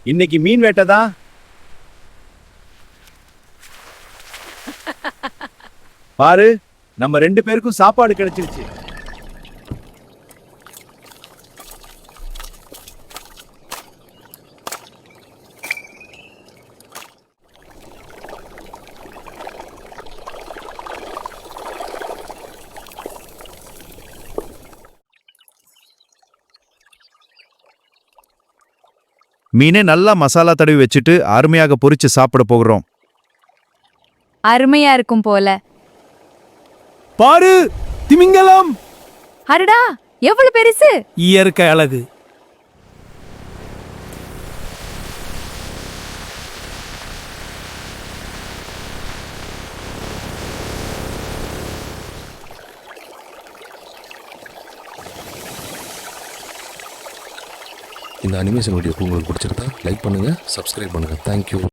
இன்னைக்கு மீன் வேட்டதா. பாரு, நம்ம 2 பேருக்கும் சாப்பாடு கிடைச்சிருச்சு. மீனை நல்லா மசாலா தடவி வச்சுட்டு அருமையாக பொரிச்சு சாப்பிட போகிறோம். அருமையா இருக்கும் போல. பாரு, திமிங்கலம். அடடா, எவ்வளவு பெருசு! இயற்கை அழகு. இந்த அனிமேஷன் வீடியோ உங்களுக்கு பிடிச்சிருந்தா லைக் பண்ணுங்கள், சப்ஸ்கிரைப் பண்ணுங்கள். தேங்க்யூ.